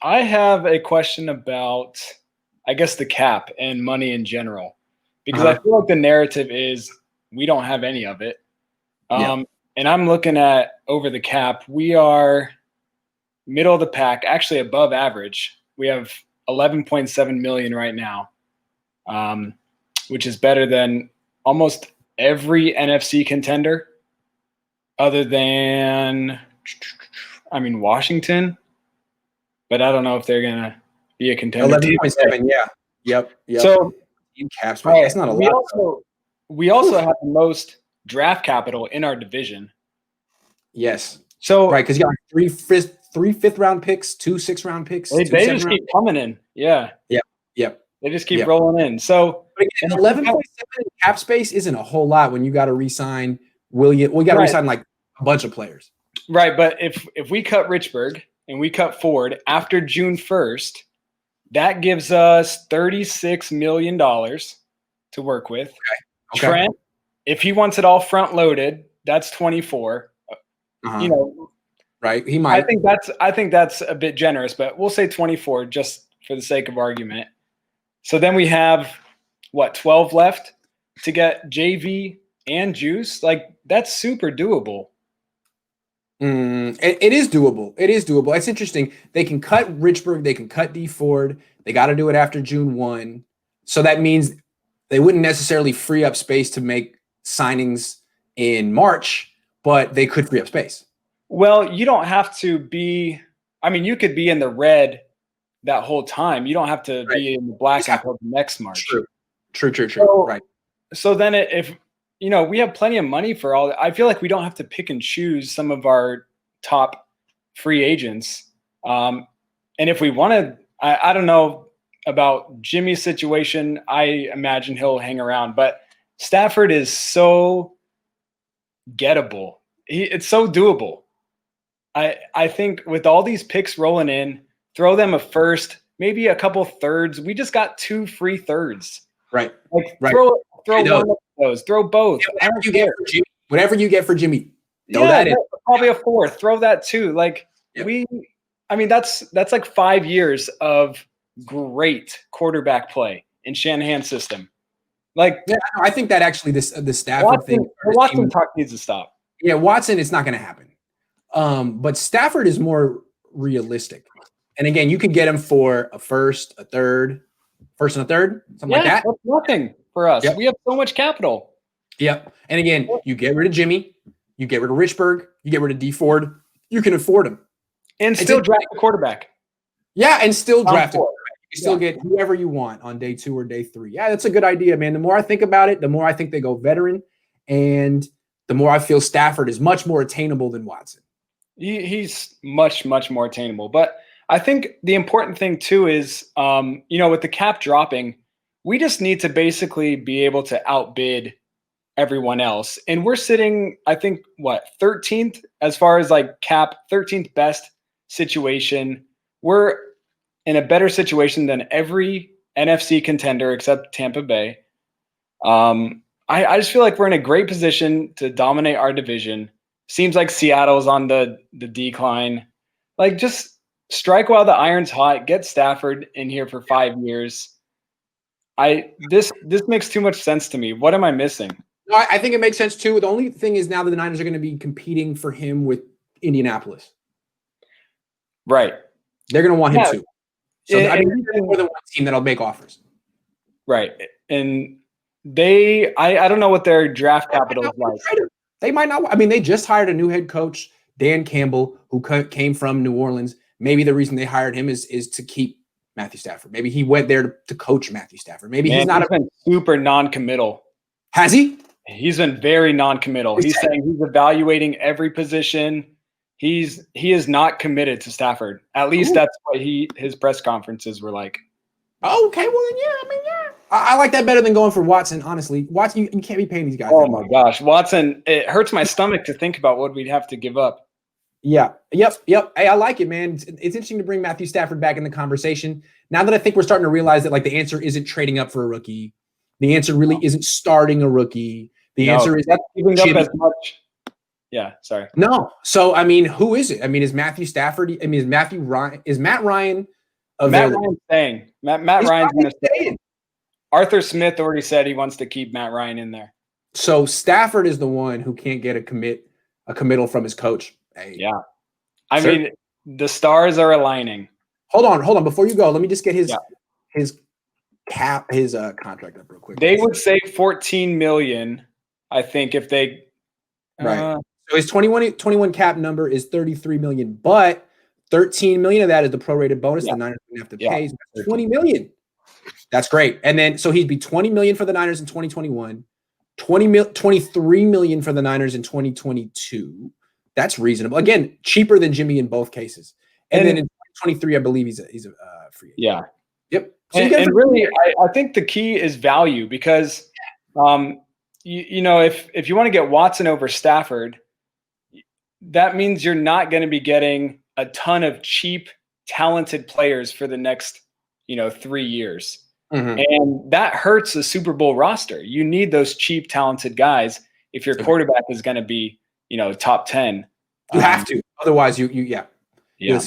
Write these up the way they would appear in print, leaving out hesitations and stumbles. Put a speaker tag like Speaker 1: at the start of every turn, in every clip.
Speaker 1: I have a question about, I guess, the cap and money in general, because I
Speaker 2: Uh-huh.
Speaker 1: feel like the narrative is we don't have any of it.
Speaker 2: Yeah.
Speaker 1: And I'm looking at over the cap. We are middle of the pack, actually above average. We have 11.7 million right now, um, which is better than almost every NFC contender, other than, I mean, Washington. But I don't know if they're gonna be a contender.
Speaker 2: 11.7. Yeah. Yep.
Speaker 1: So
Speaker 2: In cap space. That's not a
Speaker 1: we
Speaker 2: lot.
Speaker 1: also have the most draft capital in our division.
Speaker 2: Yes.
Speaker 1: So
Speaker 2: Right, because you got three fifth round picks, 2 6-round picks,
Speaker 1: they
Speaker 2: 2
Speaker 1: just
Speaker 2: 7-round
Speaker 1: keep coming in. Yeah.
Speaker 2: Yep. Yep.
Speaker 1: They just keep
Speaker 2: Yep.
Speaker 1: rolling in. So
Speaker 2: But again, 11.7 cap space isn't a whole lot when you got to re-sign William. We got to
Speaker 1: right.
Speaker 2: re-sign like a bunch of players.
Speaker 1: Right, but if we cut Richburg and we cut Ford after June 1st, that gives us $36 million to work with.
Speaker 2: Okay.
Speaker 1: Trent, if he wants it all front loaded, that's 24.
Speaker 2: Uh-huh.
Speaker 1: You know,
Speaker 2: right? He might.
Speaker 1: I think that's a bit generous, but we'll say 24 just for the sake of argument. So then we have what, 12 left to get JV and Juice? Like, that's super doable.
Speaker 2: It is doable. It is doable. It's interesting. They can cut Richburg. They can cut D Ford. They got to do it after June 1. So that means they wouldn't necessarily free up space to make signings in March, but they could free up space.
Speaker 1: Well, you don't have to be – I mean, you could be in the red that whole time. You don't have to be in the black until the next March.
Speaker 2: True.
Speaker 1: So,
Speaker 2: right.
Speaker 1: So then if – you know, we have plenty of money for all. I feel like we don't have to pick and choose some of our top free agents. And if we want to, I don't know about Jimmy's situation. I imagine he'll hang around, but Stafford is so gettable. It's so doable. I think with all these picks rolling in, throw them a first, maybe a couple thirds. We just got 2 free thirds.
Speaker 2: Right.
Speaker 1: Like
Speaker 2: right.
Speaker 1: throw one of those. Throw both.
Speaker 2: Whatever you get for Jimmy, throw that in.
Speaker 1: Probably a fourth. Throw that too. Like that's like 5 years of great quarterback play in Shanahan's system. Like,
Speaker 2: I think that actually the Stafford thing.
Speaker 1: Watson talk needs to stop.
Speaker 2: Yeah, Watson, it's not going to happen. But Stafford is more realistic. And again, you could get him for a first, a third, something like that.
Speaker 1: That's nothing for us. Yep. We have so much capital.
Speaker 2: Yep. And again, you get rid of Jimmy, you get rid of Richburg, you get rid of D Ford, you can afford him.
Speaker 1: And still draft a quarterback.
Speaker 2: Yeah, and still draft a quarterback. You still get whoever you want on day 2 or day 3. Yeah, that's a good idea, man. The more I think about it, the more I think they go veteran, and the more I feel Stafford is much more attainable than Watson.
Speaker 1: He's much, much more attainable. But I think the important thing too is, with the cap dropping, we just need to basically be able to outbid everyone else. And we're sitting, I think, 13th as far as like cap, 13th best situation. We're in a better situation than every NFC contender except Tampa Bay. I just feel like we're in a great position to dominate our division. Seems like Seattle's on the decline. Like, just strike while the iron's hot. Get Stafford in here for 5 years. This makes too much sense to me. What am I missing?
Speaker 2: No, I think it makes sense too. The only thing is now that the Niners are going to be competing for him with Indianapolis.
Speaker 1: Right.
Speaker 2: They're going to want him too. So there's more than one team that'll make offers.
Speaker 1: Right. And I don't know what their draft capital is like.
Speaker 2: They might not. I mean, they just hired a new head coach, Dan Campbell, who came from New Orleans. Maybe the reason they hired him is to keep Matthew Stafford. Maybe he went there to coach Matthew Stafford. Maybe he's been
Speaker 1: super non-committal.
Speaker 2: Has he?
Speaker 1: He's been very non-committal. He's saying he's evaluating every position. He is not committed to Stafford. At least that's what his press conferences were like.
Speaker 2: Oh, okay, well then, yeah. I mean, yeah. I like that better than going for Watson, honestly. Watson, you can't be paying these guys.
Speaker 1: Oh my gosh, Watson! It hurts my stomach to think about what we'd have to give up.
Speaker 2: Yeah. Yep. Hey, I like it, man. It's interesting to bring Matthew Stafford back in the conversation. Now that I think we're starting to realize that, like, the answer isn't trading up for a rookie. The answer really isn't starting a rookie. The answer is
Speaker 1: not giving up as much. Yeah, sorry.
Speaker 2: No. So I mean, who is it? I mean, is Matthew Stafford? I mean, is Matt Ryan
Speaker 1: Matt
Speaker 2: available?
Speaker 1: Ryan's staying. Matt
Speaker 2: He's
Speaker 1: Ryan's
Speaker 2: probably
Speaker 1: going to stay.
Speaker 2: staying.
Speaker 1: Arthur Smith already said he wants to keep Matt Ryan in there.
Speaker 2: So Stafford is the one who can't get a committal from his coach. Hey,
Speaker 1: yeah. I mean, the stars are aligning.
Speaker 2: Hold on. Before you go, let me just get his contract up real quick.
Speaker 1: They would save $14 million, I think, if they
Speaker 2: right. So his 21 cap number is $33 million, but $13 million of that is the prorated bonus. The Niners have to pay. So that's $20 million. That's great. And then so he'd be $20 million for the Niners in 2021, $23 million for the Niners in 2022. That's reasonable. Again, cheaper than Jimmy in both cases. And then in 2023, I believe he's a free agent.
Speaker 1: Yeah.
Speaker 2: Yep.
Speaker 1: So and really, I think the key is value because, you know, if you want to get Watson over Stafford, that means you're not going to be getting a ton of cheap, talented players for the next, 3 years. Mm-hmm. And that hurts the Super Bowl roster. You need those cheap, talented guys if your quarterback is going to be, top 10.
Speaker 2: You have to. Otherwise, yeah.
Speaker 1: Yeah.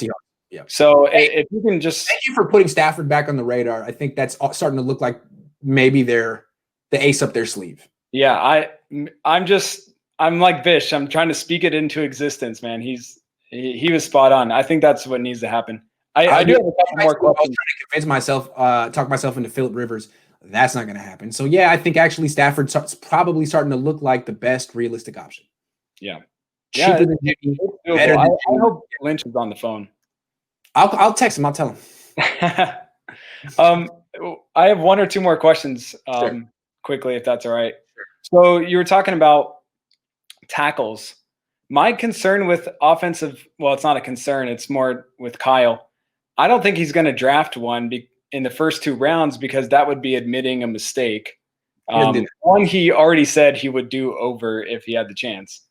Speaker 1: So if you can just
Speaker 2: thank you for putting Stafford back on the radar. I think that's starting to look like maybe they're the ace up their sleeve.
Speaker 1: Yeah, I'm like Vish. I'm trying to speak it into existence, man. He was spot on. I think that's what needs to happen. I do have a couple more questions.
Speaker 2: I was trying to convince myself, talk myself into Phillip Rivers. That's not going to happen. So yeah, I think actually Stafford's probably starting to look like the best realistic option.
Speaker 1: Yeah.
Speaker 2: Cheaper than Jimmy, better than
Speaker 1: I hope Lynch is on the phone.
Speaker 2: I'll text him. I'll tell him.
Speaker 1: I have one or two more questions quickly, if that's all right. Sure. So you were talking about tackles. My concern with offensive, well, it's not a concern. It's more with Kyle. I don't think he's going to draft one in the first 2 rounds because that would be admitting a mistake. One he already said he would do over if he had the chance.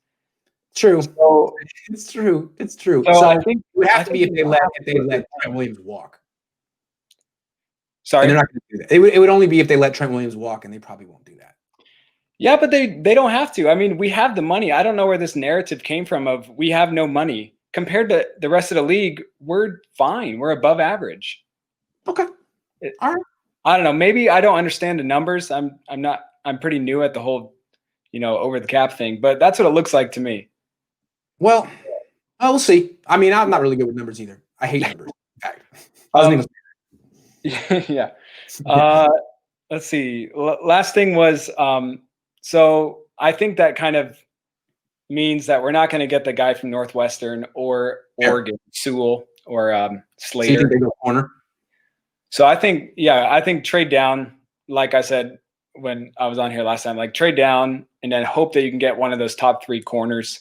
Speaker 2: True.
Speaker 1: So,
Speaker 2: it's true. So
Speaker 1: I think
Speaker 2: it would have to be if they let Trent Williams walk.
Speaker 1: Sorry,
Speaker 2: and they're not going to do that. It would only be if they let Trent Williams walk, and they probably won't do that.
Speaker 1: Yeah, but they don't have to. I mean, we have the money. I don't know where this narrative came from of we have no money compared to the rest of the league. We're fine. We're above average.
Speaker 2: Okay. All right.
Speaker 1: I don't know. Maybe I don't understand the numbers. I'm pretty new at the whole, over the cap thing, but that's what it looks like to me.
Speaker 2: Well, we'll see. I mean, I'm not really good with numbers either. I hate numbers. In fact.
Speaker 1: Yeah. Let's see. Last thing was, so I think that kind of means that we're not going to get the guy from Northwestern or Oregon, Sewell or Slater.
Speaker 2: So you think they go corner?
Speaker 1: So I think trade down, like I said when I was on here last time, like trade down and then hope that you can get one of those top 3 corners.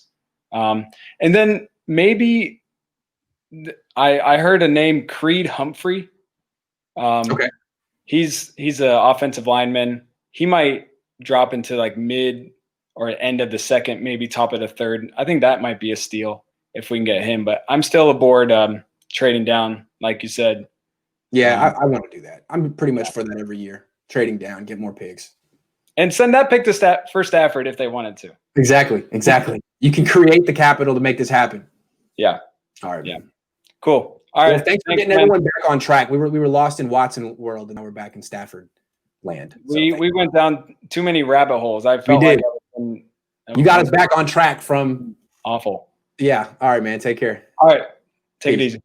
Speaker 1: And then maybe I heard a name, Creed Humphrey.
Speaker 2: Okay.
Speaker 1: He's an offensive lineman. He might drop into like mid or end of the second, maybe top of the third. I think that might be a steal if we can get him. But I'm still aboard trading down, like you said.
Speaker 2: Yeah, I want to do that. I'm pretty much for that every year. Trading down, get more picks.
Speaker 1: And send that pick to for Stafford if they wanted to.
Speaker 2: Exactly. You can create the capital to make this happen.
Speaker 1: Yeah.
Speaker 2: All right.
Speaker 1: Yeah. Cool. All right.
Speaker 2: Thanks for getting everyone back on track. We were lost in Watson world, and now we're back in Stafford land.
Speaker 1: We went down too many rabbit holes. I felt like
Speaker 2: you got us back on track from
Speaker 1: awful.
Speaker 2: Yeah. All right, man. Take care.
Speaker 1: All right. Take it easy.